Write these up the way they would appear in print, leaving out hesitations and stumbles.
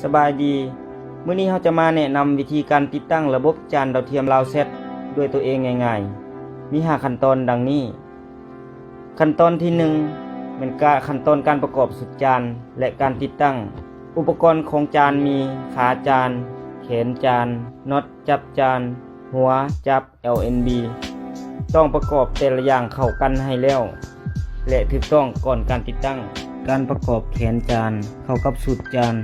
สบายดีมื้อนี้เราจะมาแนะนำวิธีการติดตั้งระบบจานดาวเทียมลาวเซตด้วยตัวเองง่ายๆมี5ขั้นตอนดังนี้ขั้นตอนที่1เป็นขั้นตอนการประกอบสุดจานและการติดตั้งอุปกรณ์ของจานมีขาจานแขนจานน็อตจับจานหัวจับ LNB ต้องประกอบแต่ละอย่างเข้ากันให้แล้วและถูกต้องก่อนการติดตั้งการประกอบแขนจานเข้ากับสุดจาน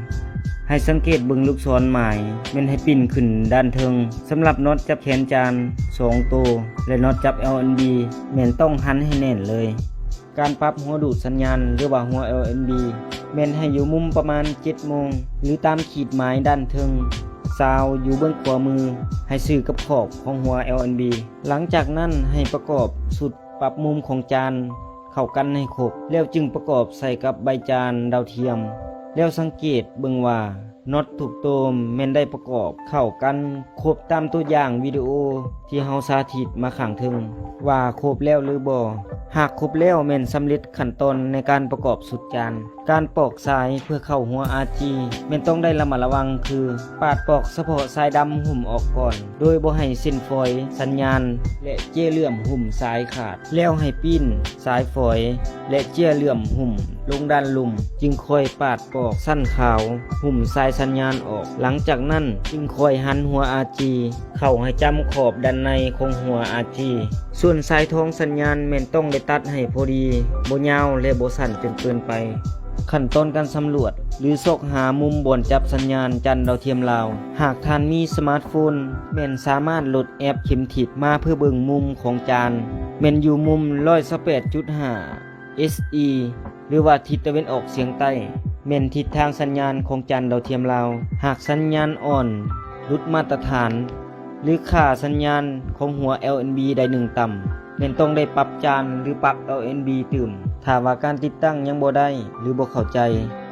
ให้สังเกตเบิ่งลูกศรหมายแม่นให้ปิ้นขึ้นด้านเทิงสำหรับน็อตจับแขนจาน2ตัวและน็อตจับ LNB แม่นต้องหันให้แน่นเลยการปรับหัวดูดสัญญาณหรือว่าหัว LNB แม่นให้อยู่มุมประมาณ7โมงหรือตามขีดหมายด้านเทิงซาวอยู่เบื้องขวามือให้สื่อกับขอบของหัว LNB หลังจากนั้นให้ประกอบสุดปรับมุมของจานเข้ากันให้ครบแล้วจึงประกอบใส่กับใบจานดาวเทียมแล้วสังเกตเบิ่งว่าน็อตทุกตัวแม่นได้ประกอบเข้ากันครบตามตัวอย่างวิดีโอที่เฮาสาธิตมาข้างถึงว่าครบแล้วหรือบ่หากครบแล้วแม่นสำเร็จขั้นตอนในการประกอบสุดจานการปอกสายเพื่อเข้าหัว RG แม่นต้องได้ระมัดระวังคือปาดปอกเฉพาะสายดำหุ้มออกก่อนโดยบ่ให้เส้นฝอยสัญญาณและเจี้ยเหลื่อมหุ้มสายขาดแล้วให้ปิ้นสายฝอยและเจี้ยเหลื่อมหุ้มลงด้านลุ่มจึงค่อยปาดปอกสั้นขาวหุ้มสายสัญญาณออกหลังจากนั้นจึงค่อยหันหัว RG เข้าให้จำขอบด้านในของหัว RG ส่วนสายทองสัญญาณแม่นต้องได้ตัดให้พอดีบ่ยาวและบ่สั้นจนเกินไปขั้นตอนการสำรวจหรือซอกหามุมบ่อนจับสัญญาณจันทร์ดาวเทียมลาวหากท่านมีสมาร์ทโฟนแม่นสามารถโหลดแอปเข็มทิศมาเพื่อเบิ่งมุมของจานแม่นอยู่มุม 128.5 SE หรือว่าทิศตะวันออกเฉียงใต้แม่นทิศทางสัญญาณของจันทร์ดาวเทียมลาวหากสัญญาณอ่อนหลุดมาตรฐานหรือค่าสัญญาณของหัว LNB ได้1ต่ำแม่นต้องได้ปรับจานหรือปรับ LNB ตื่มถ้าว่าการติดตั้งยังบ่ได้หรือบ่เข้าใจ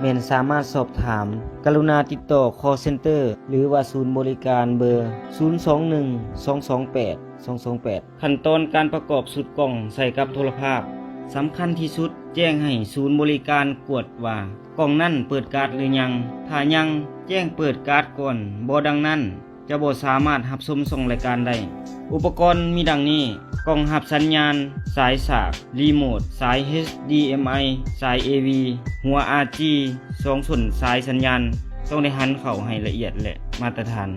แม่นสามารถสอบถามกรุณาติดต่อ call center หรือว่าศูนย์บริการเบอร์ 021-228-228 ขั้นตอนการประกอบสุดกล่องใส่กับโทรภาพสำคัญที่สุดแจ้งให้ศูนย์บริการกวดว่ากล่องนั้นเปิดการ์ดหรือยังถ้ายังแจ้งเปิดการ์ดก่อนบ่ดังนั้นจะบ่สามารถรับชมส่งรายการได้อุปกรณ์มีดังนี้กล่องรับสัญญาณสายสากรีโมทสาย HDMI สาย AV หัว RG 2ส่วนสายสัญญาณต้องได้หันเข้าให้ละเอียดและมาตรฐาน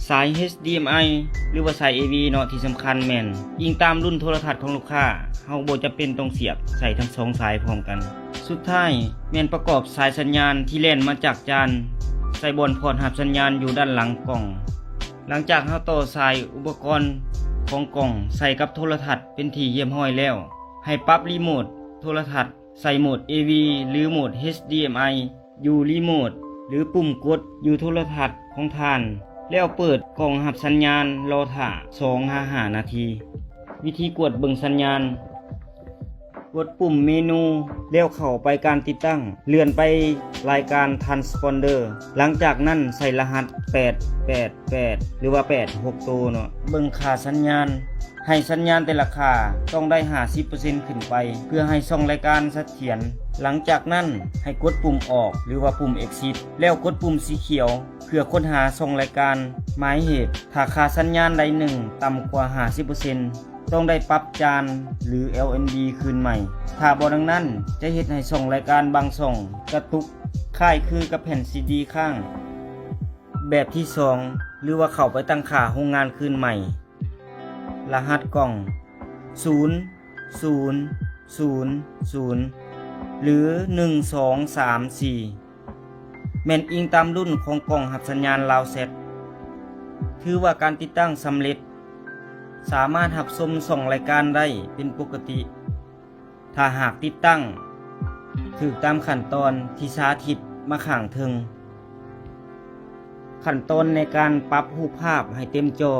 สาย HDMI หรือว่าสาย AV เนาะที่สำคัญแม่นยิงตามรุ่นโทรทัศน์ของลูกค้าเฮาบ่จะเป็นต้องเสียบใส่ทั้ง2สายพร้อมกันสุดท้ายแม่นประกอบสายสัญญาณที่แล่นมาจากจานใส่บนพอร์ตรับสัญญาณอยู่ด้านหลังกล่องหลังจากเฮาต่อสายอุปกรณ์ของกล่องใส่กับโทรทัศน์เป็นที่เยี่ยมห้อยแล้วให้ปรับรีโมทโทรทัศน์ใส่โหมด AV หรือโหมด HDMI อยู่รีโมทหรือปุ่มกดอยู่โทรทัศน์ของท่านแล้วเปิดกล่องรับสัญญาณรอท่า 2-5 นาทีวิธีกดเบิ่งสัญญาณกดปุ่มเมนูแล้วเข้าไปการติดตั้งเลื่อนไปรายการ Transponder หลังจากนั้นใส่รหัส888หรือว่า86ตัวเนาะเบิ่งค่าสัญญาณให้สัญญาณแต่ละค่าต้องได้ 50% ขึ้นไปเพื่อให้ส่องรายการเสถียรหลังจากนั้นให้กดปุ่มออกหรือว่าปุ่ม Exit แล้วกดปุ่มสีเขียวเพื่อค้นหาส่องรายการหมายเหตุถ้าค่าสัญญาณใดหนึ่งต่ำกว่า 50%ต้องได้ปรับจานหรือ LNB คืนใหม่ถ้าบ่ดังนั้นจะเฮ็ดให้ส่องรายการบางส่องกระตุกคล้ายคือกับแผ่น CD ข้างแบบที่2หรือว่าเข้าไปตั้งค่าโรงงานคืนใหม่รหัสกล่อง0000หรือ1234แม่นอิงตามรุ่นของกล่องรับสัญญาณลาวเซตถือว่าการติดตั้งสำเร็จสามารถรับชมส่องรายการได้เป็นปกติถ้าหากติดตั้งถูกตามขั้นตอนที่สาธิตมาข้างถึงขั้นตอนในการปรับรูปภาพให้เต็มจอ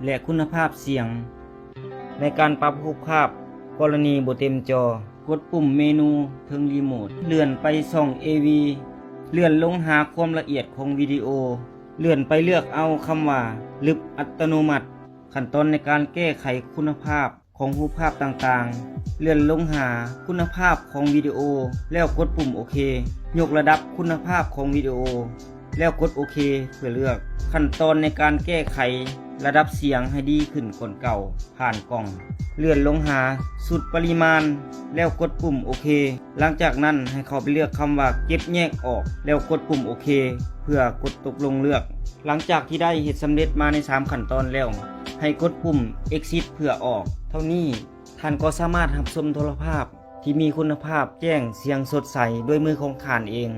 และคุณภาพเสียงในการปรับรูปภาพกรณีบ่เต็มจอกดปุ่มเมนูถึงรีโมทเลื่อนไปส่อง AV เลื่อนลงหาความละเอียดของวิดีโอเลื่อนไปเลือกเอาคำว่าลึกอัตโนมัติขั้นตอนในการแก้ไขคุณภาพ ของรูปภาพต่างๆเลื่อนลงหาคุณภาพของวิดีโอแล้วกดปุ่มโอเคยกระดับคุณภาพของวิดีโอแล้วกดโอเคเพื่อเลือกขั้นตอนในการแก้ไขระดับเสียงให้ดีขึ้นกว่าเก่าผ่านกล่องเลื่อนลงหาสุดปริมาณแล้วกดปุ่มโอเคหลังจากนั้นให้เขาไปเลือกคำว่าเก็บแยกออกแล้วกดปุ่มโอเคเพื่อกดตกลงเลือกหลังจากที่ได้เฮ็ดสำเร็จมาใน3ขั้นตอนแล้วให้กดปุ่ม exit เพื่อออกเท่านี้ท่านก็สามารถรับชมโทรภาพที่มีคุณภาพแจ้งเสียงสดใสด้วยมือของท่านเอง